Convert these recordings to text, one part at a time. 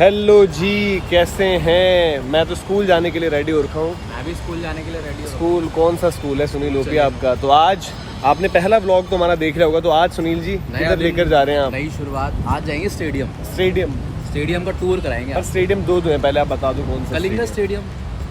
Hello जी, कैसे हैं? मैं तो स्कूल जाने के लिए रेडी हो रखा हूँ। मैं भी स्कूल जाने के लिए रेडी हूँ। स्कूल कौन सा स्कूल है सुनील ओपी आपका? तो आज आपने पहला ब्लॉग तो हमारा देख लिया होगा, तो आज सुनील जी किधर लेकर जा रहे हैं आप? नई शुरुआत, आज जाएंगे स्टेडियम स्टेडियम का टूर कराएंगे। और स्टेडियम दो हैं, पहले आप बता दो कौन सा?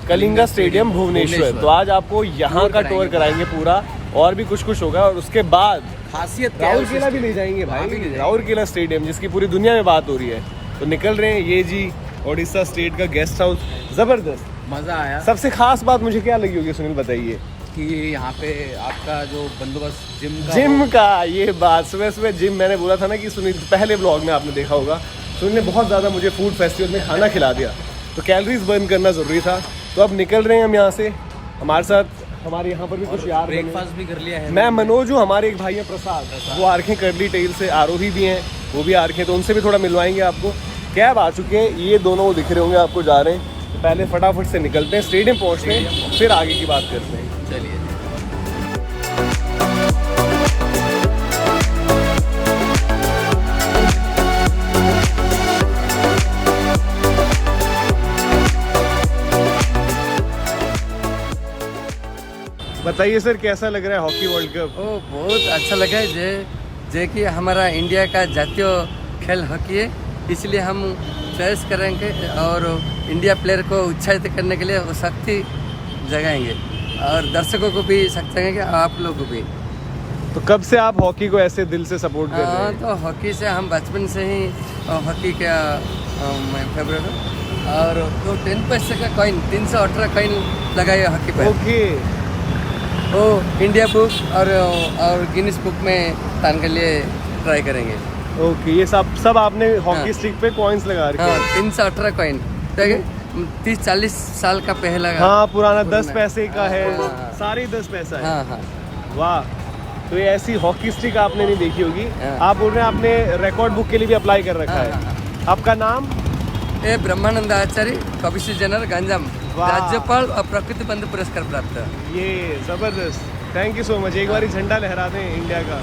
कलिंगा स्टेडियम भुवनेश्वर। तो आज आपको यहाँ का टूर कराएंगे पूरा, और भी कुछ होगा। और उसके बाद खासियत राउर किला भी ले जाएंगे भाई, राउर किला स्टेडियम जिसकी पूरी दुनिया में बात हो रही है। तो निकल रहे हैं ये जी, उड़ीसा स्टेट का गेस्ट हाउस। जबरदस्त मजा आया। सबसे खास बात मुझे क्या लगी होगी सुनील, बताइए? कि यहाँ पे आपका जो बंदोबस्त जिम का ये बात, सुबह जिम, मैंने बोला था ना कि सुनील, पहले ब्लॉग में आपने देखा होगा, सुनील ने बहुत ज़्यादा मुझे फूड फेस्टिवल में खाना खिला दिया, तो कैलोरीज बर्न करना ज़रूरी था। तो अब निकल रहे हैं हम यहाँ से। हमारे साथ हमारे यहाँ पर भी कुछ यार, ब्रेकफास्ट भी कर लिया है। मैं मनोज हूँ, हमारे एक भाई है प्रसाद, वो आ रखे कर्ली टेल से, आरोही भी हैं, वो भी आ रखे हैं, तो उनसे भी थोड़ा मिलवाएंगे आपको। कैब आ चुके हैं, ये दोनों वो दिख रहे होंगे आपको, जा रहे हैं। तो पहले फटाफट से निकलते हैं, स्टेडियम पहुँचते हैं, फिर आगे की बात करते हैं। चलिए। बताइए सर, कैसा लग रहा है हॉकी वर्ल्ड कप? बहुत अच्छा लगा है जे कि हमारा इंडिया का जातीय खेल हॉकी है, इसलिए हम चॉइस करेंगे और इंडिया प्लेयर को उत्साहित करने के लिए वो शक्ति जगाएंगे और दर्शकों को भी शक्ति जगाएंगे, आप लोगों को भी। तो कब से आप हॉकी को ऐसे दिल से सपोर्ट कर रहे हैं? तो हॉकी से हम बचपन से ही हॉकी का मैं फेवरेट हूँ। और तो 10 पैसे का कॉइन, 318 कॉइन लगाइए हॉकी पर। ओके। वो इंडिया बुक और गिनीज बुक में तान के लिए ट्राई करेंगे। ओके, ये सब आपने हॉकी स्टिक पे कॉइन्स लगा रखे हैं? 318 कॉइन, 30-40 साल का पहला। हाँ, पुराना 10 पैसे का है। सारे 10 पैसा है। हाँ हाँ। वाह, तो ये ऐसी हॉकी स्टिक आपने नहीं देखी होगी। हाँ। आप बोल रहे हैं आपने रिकॉर्ड बुक के लिए भी अप्लाई कर रखा है। आपका नाम? ए ब्रह्मानंद आचार्य, कविश्री जनरल गंजाम, राज्यपाल और प्रकृति बंधु पुरस्कार प्राप्त। ये जबरदस्त, थैंक यू सो मच। एक बार झंडा लहरा दें इंडिया का।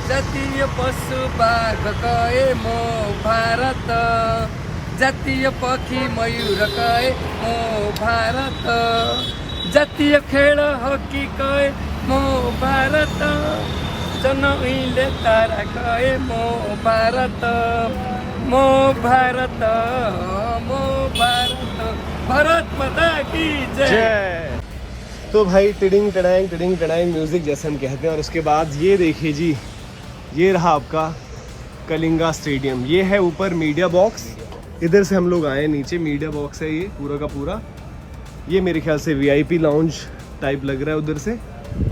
जातीय पशु बाघ कहे मो भारत, जातीय पक्षी मयूर कहे मो भारत, जातीय खेल हॉकी कहे मो भारत, जनइले तारा कहे मो भारत, मो भारत, मो भारत, भारत माता की जय। तो भाई टिडिंग टडांग म्यूजिक जैसे हम कहते हैं। और उसके बाद ये देखिए जी, ये रहा आपका कलिंगा स्टेडियम। ये है ऊपर मीडिया बॉक्स, इधर से हम लोग आए, नीचे मीडिया बॉक्स है ये पूरा का पूरा। ये मेरे ख्याल से VIP लाउंज टाइप लग रहा है उधर से।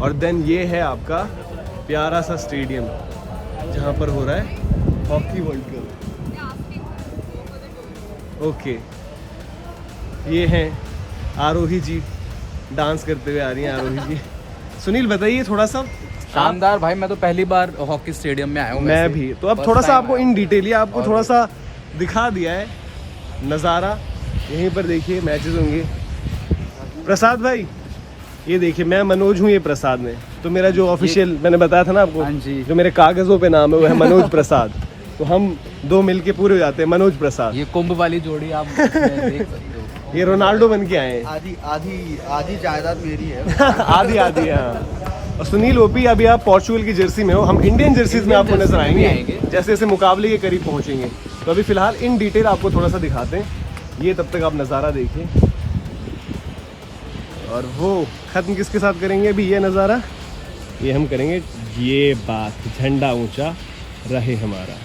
और देन ये है आपका प्यारा सा स्टेडियम जहाँ पर हो रहा है हॉकी वर्ल्ड कप। ओके, ये हैं आरोही जी, डांस करते हुए आ रही हैं आरोही जी। सुनील बताइए थोड़ा सा। शानदार भाई, मैं तो पहली बार हॉकी स्टेडियम में आया हूँ। मैं भी। तो अब थोड़ा सा आपको इन डिटेल आपको थोड़ा सा दिखा दिया है नज़ारा। यहीं पर देखिए मैचेस होंगे। प्रसाद भाई, ये देखिए, मैं मनोज हूँ, ये प्रसाद में। तो मेरा जो ऑफिशियल मैंने बताया था ना आपको, जो मेरे कागजों पे नाम है वो है मनोज प्रसाद। तो हम दो मिलके पूरे हो जाते हैं मनोज प्रसाद। ये कुंभ वाली जोड़ी आप देख सकते हो। ये रोनाल्डो बन के आए हैं। आधी जायदाद मेरी है। आधी हाँ। और सुनील ओपी, अभी आप पोर्चुगल की जर्सी में हो, हम इंडियन जर्सीज में आपको नजर आएंगे जैसे जैसे मुकाबले के करीब पहुंचेंगे। तो अभी फिलहाल इन डिटेल आपको थोड़ा सा दिखाते हैं। ये तब तक आप नज़ारा देखिए। और वो ख़त्म किसके साथ करेंगे अभी ये नज़ारा? ये हम करेंगे, ये बात, झंडा ऊंचा रहे हमारा।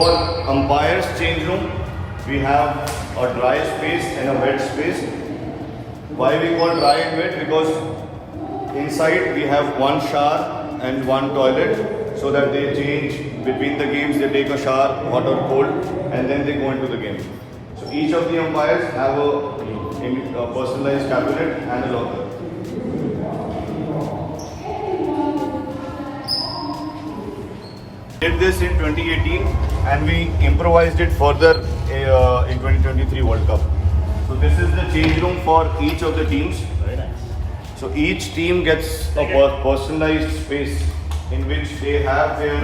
For umpires change room, we have a dry space and a wet space. Why we call dry and wet? Because inside we have one shower and one toilet, so that they change between the games. They take a shower, hot or cold, and then they go into the game. So each of the umpires have a personalized cabinet and a locker. Did this in 2018 and we improvised it further in 2023 World Cup. So this is the change room for each of the teams. Very nice. So each team gets a personalized space in which they have their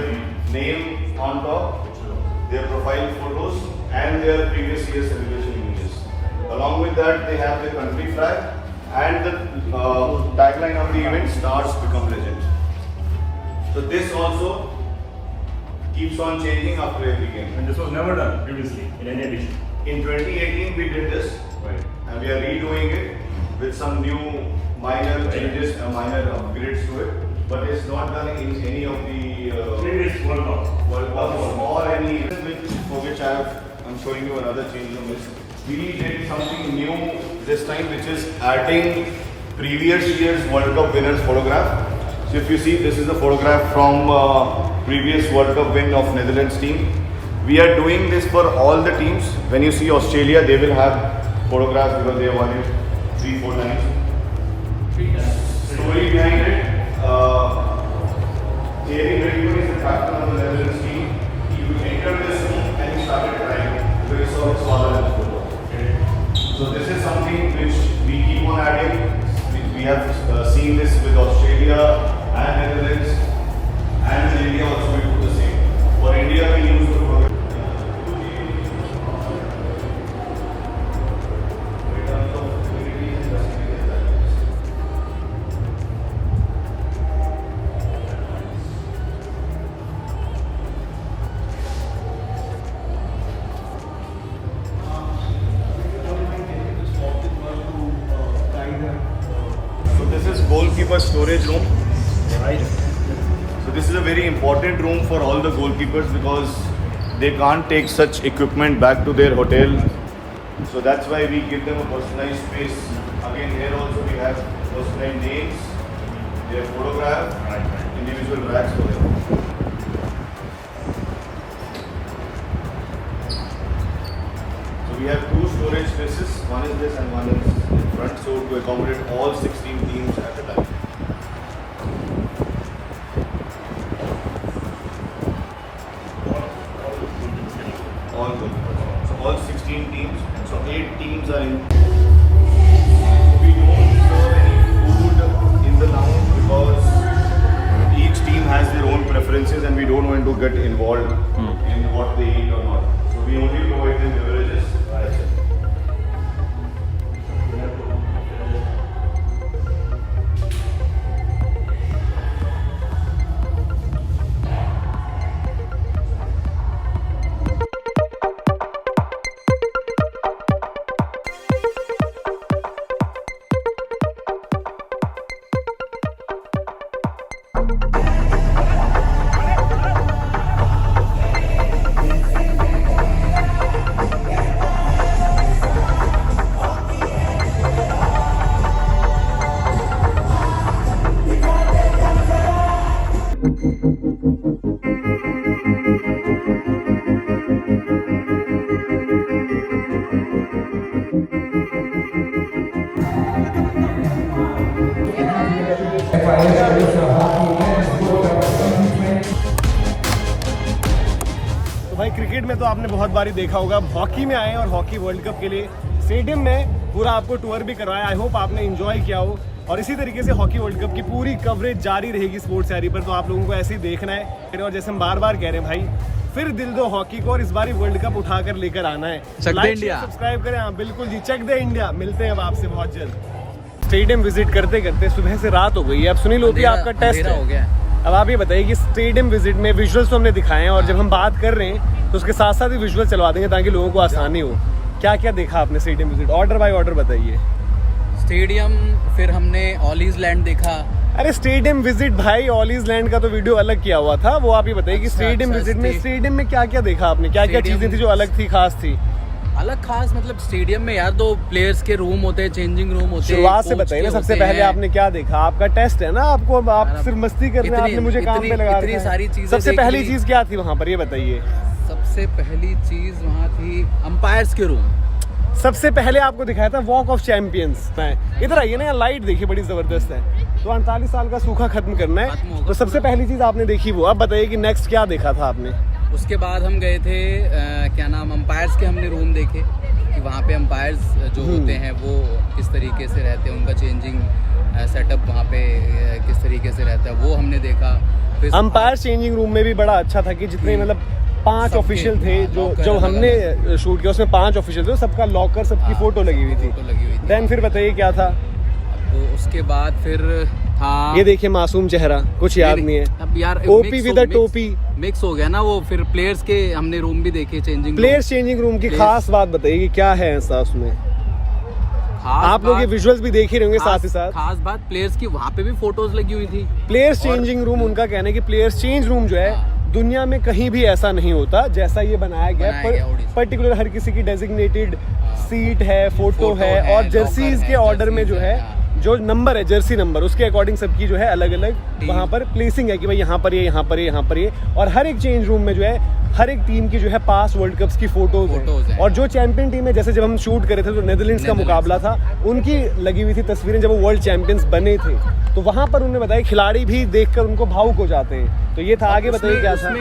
name on top, their profile photos and their previous year's celebration images. Along with that, they have the country flag and the tagline of the event, Stars Become Legends. So this also keeps on changing after every game. And this was never done previously in any edition. In 2018 we did this, Right. and we are redoing it with some new minor changes, minor upgrades to it. But it's not done in any of the Previous World Cup. World Cup or any event for which I'm showing you another change room is. We did something new this time, which is adding previous year's World Cup winners photograph. So if you see, this is a photograph from previous World Cup win of Netherlands team. We are doing this for all the teams. When you see Australia, they will have photographs because they have won it 3-4 times. Story behind it, Thierry Henry is the captain of the Netherlands team. He entered this room and he started crying because he saw his father in the photo. So this is something which we keep on adding. We have seen this with Australia and Netherlands, and in India also we do the same. For India we use the program. So this is goalkeeper storage room. Right. So this is a very important room for all the goalkeepers because they can't take such equipment back to their hotel. So that's why we give them a personalized space. Again, here also we have personalized names, their photograph, Right. individual racks for them. So we have two storage spaces. One is this and one is in front. So to accommodate all 16 teams at a time. All good. So all 16 teams. So 8 teams are in. We don't serve any food in the lounge because each team has their own preferences and we don't want to get involved in what they eat or not. So we only provide them beverages. That's it. तो भाई cricket में तो आपने बहुत बारी देखा होगा, hockey में आए और हॉकी वर्ल्ड कप के लिए स्टेडियम में पूरा आपको टूर भी करवाया। आई होप आपने एंजॉय किया हो और इसी तरीके से हॉकी वर्ल्ड कप की पूरी कवरेज जारी रहेगी स्पोर्ट्स डायरी पर, तो आप लोगों को ऐसे ही देखना है। और जैसे हम बार बार कह रहे हैं भाई, फिर दिल दो हॉकी को और इस बार वर्ल्ड कप उठाकर लेकर आना है। चक दे इंडिया, सब्सक्राइब करें। हाँ बिल्कुल जी, चक दे इंडिया। मिलते हैं अब आपसे बहुत जल्द। स्टेडियम विजिट करते करते सुबह से रात हो गई है। अब सुनील होती आपका टेस्ट हो गया है। अब आप ये बताइए कि स्टेडियम विजिट में विजुअल्स तो हमने दिखाए हैं और जब हम बात कर रहे हैं तो उसके साथ साथ ही विजुअल चलवा देंगे ताकि लोगों को आसानी हो। क्या क्या देखा आपने stadium visit? Order by order बताइए। स्टेडियम, फिर हमने ऑलीज लैंड देखा, अरे स्टेडियम विजिट भाई, ऑलीज लैंड का तो वीडियो अलग किया हुआ था, वो आप ही बताइए कि स्टेडियम विजिट में स्टेडियम में क्या क्या देखा आपने, क्या क्या चीजें थी जो अलग थी, खास थी? अलग खास मतलब स्टेडियम में यार तो प्लेयर्स के रूम होते हैं, चेंजिंग रूम होते हैं। शुरुआत से बताइए ना, सबसे पहले आपने क्या देखा? आपका टेस्ट है ना, आपको आप सिर्फ मस्ती कर रहे हैं, आपने मुझे काम पे लगा इतनी सारी चीजें। सबसे पहली चीज क्या थी वहाँ पर, ये बताइए? सबसे पहली चीज वहाँ थी अंपायर्स के रूम। सबसे पहले आपको दिखाया था वॉक ऑफ चैंपियंस। इधर आइए ना, लाइट देखिए बड़ी जबरदस्त है। तो 48 साल का सूखा खत्म करना है, तो सबसे पहली चीज आपने देखी वो। अब बताइए कि नेक्स्ट क्या देखा था आपने? उसके बाद हम गए थे क्या नाम, अंपायर्स के हमने रूम देखे कि वहाँ पे अंपायर्स जो होते हैं वो किस तरीके से रहते हैं, उनका चेंजिंग सेटअप वहाँ पे किस तरीके से रहता है, वो हमने देखा। अंपायर चेंजिंग रूम में भी बड़ा अच्छा था कि जितने मतलब 5 ऑफिशियल थे जो हमने शूट किया, उसमें 5 ऑफिशियल थे, सबका लॉकर, सबकी फोटो लगी हुई थी। देन फिर बताइए क्या था? तो उसके बाद फिर था, ये देखिए मासूम चेहरा, कुछ याद नहीं है। अब यार ओपी विद अ टोपी मिक्स हो गया ना वो। फिर प्लेयर्स के हमने रूम भी देखे, चेंजिंग प्लेयर्स चेंजिंग रूम की खास बात बताइए कि क्या है ऐसा उसमें? आप लोग ये विजुअल्स भी देख ही रहेंगे साथ ही साथ। खास बात प्लेयर्स की वहाँ पे भी फोटोज लगी हुई थी। प्लेयर्स चेंजिंग रूम, उनका कहना है कि प्लेयर्स चेंज रूम जो है दुनिया में कहीं भी ऐसा नहीं होता जैसा ये बनाया गया। पर्टिकुलर हर किसी की डेजिग्नेटेड सीट है, फोटो है, और जर्सीज के ऑर्डर में जो है जो नंबर है, जर्सी नंबर, उसके अकॉर्डिंग सबकी जो है अलग अलग वहाँ पर प्लेसिंग है कि भाई यहाँ पर ये, यहाँ पर ये, यहाँ पर ये। और हर एक चेंज रूम में जो है हर एक टीम की जो है पास वर्ल्ड कप्स की फोटोज हैं। और जो चैंपियन टीम है, जैसे जब हम शूट करे थे तो नेदरलैंड्स का मुकाबला था, उनकी लगी हुई थी तस्वीरें जब वो वर्ल्ड चैंपियंस बने थे। तो वहां पर उन्होंने बताया खिलाड़ी भी देखकर उनको भावुक हो जाते हैं। तो ये था। आगे बताइए क्या था?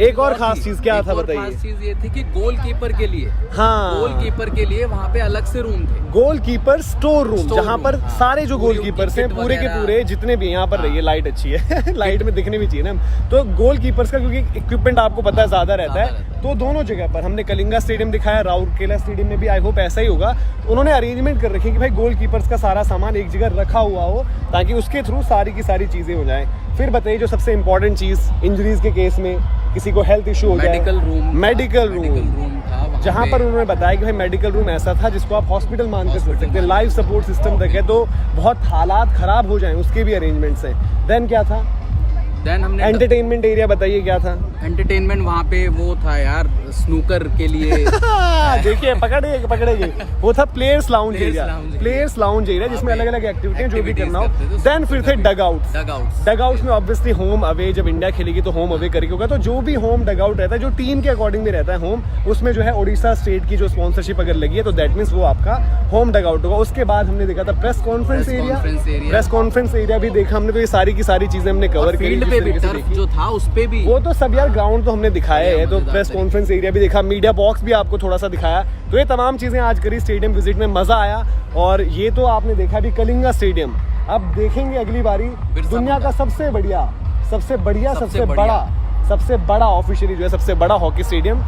एक और खास चीज क्या था बताइए? खास चीज ये थी कि गोलकीपर के लिए, हाँ, गोलकीपर के लिए वहाँ पे अलग से रूम थे। गोलकीपर स्टोर रूम, जहाँ पर सारे जो गोलकीपर्स हैं पूरे के पूरे जितने भी, यहाँ पर रहिए, लाइट अच्छी है लाइट में दिखने भी चाहिए ना। तो गोलकीपर्स का क्योंकि इक्विपमेंट आपको पता है ज्यादा रहता है, तो दोनों जगह पर हमने कलिंगा स्टेडियम दिखाया, राउरकेला स्टेडियम में भी आई होप ऐसा ही होगा। उन्होंने अरेंजमेंट कर रखी कि भाई गोलकीपर्स का सारा सामान एक जगह रखा हुआ हो ताकि उसके थ्रू सारी की सारी चीजें हो जाएं। फिर बताइए जो सबसे इंपॉर्टेंट चीज, इंजरीज के केस में किसी को हेल्थ इशू हो गया, मेडिकल रूम था जहाँ पर उन्होंने बताया कि भाई मेडिकल रूम ऐसा था जिसको आप हॉस्पिटल मानकर सोच सकते हैं। लाइफ सपोर्ट सिस्टम तक है, तो बहुत हालात खराब हो जाएं उसके भी अरेंजमेंट्स हैं। देन क्या था? देन हमने एंटरटेनमेंट एरिया बताइए क्या था? एंटरटेनमेंट वहाँ पे वो था यार, स्नूकर के लिए देखिए पकड़ेंगे वो था प्लेयर्स लाउंज एरिया जिसमें अलग अलग एक्टिविटीज जो भी करना हो। देन फिर थे डग आउट्स में ऑब्वियसली होम अवे, जब इंडिया खेलेगी तो होम अवे करके होगा, तो जो भी होम डग आउट रहता है जो टीम के अकॉर्डिंग में रहता है होम, उसमें जो है उड़ीसा स्टेट की जो स्पॉन्सरशिप अगर लगी है तो दैट मीन्स वो आपका होम डग आउट होगा। उसके बाद हमने देखा था प्रेस कॉन्फ्रेंस एरिया भी देखा हमने। तो ये सारी की सारी चीजें हमने कवर करी। जो था उस पे भी वो तो सब यार ग्राउंड तो हमने दिखाया है, तो प्रेस कॉन्फ्रेंस एरिया भी देखा, मीडिया बॉक्स भी आपको थोड़ा सा दिखाया। तो ये तमाम चीजें आज करी स्टेडियम विजिट में, मजा आया। और ये तो आपने देखा भी कलिंगा स्टेडियम। अब देखेंगे अगली बारी दुनिया का सबसे बड़ा ऑफिशियली जो है सबसे बड़ा हॉकी स्टेडियम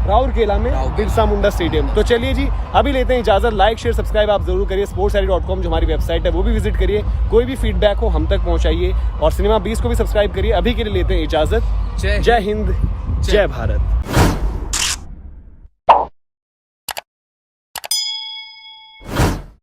राउरकेला में, बिरसा मुंडा स्टेडियम। तो चलिए जी, अभी लेते हैं इजाजत। लाइक शेयर सब्सक्राइब आप जरूर करिए। sportsari.com जो हमारी वेबसाइट है वो भी विजिट करिए। कोई भी फीडबैक हो हम तक पहुंचाइए, और सिनेमा 20 को भी सब्सक्राइब करिए। अभी के लिए लेते हैं इजाजत। जय हिंद, जय भारत।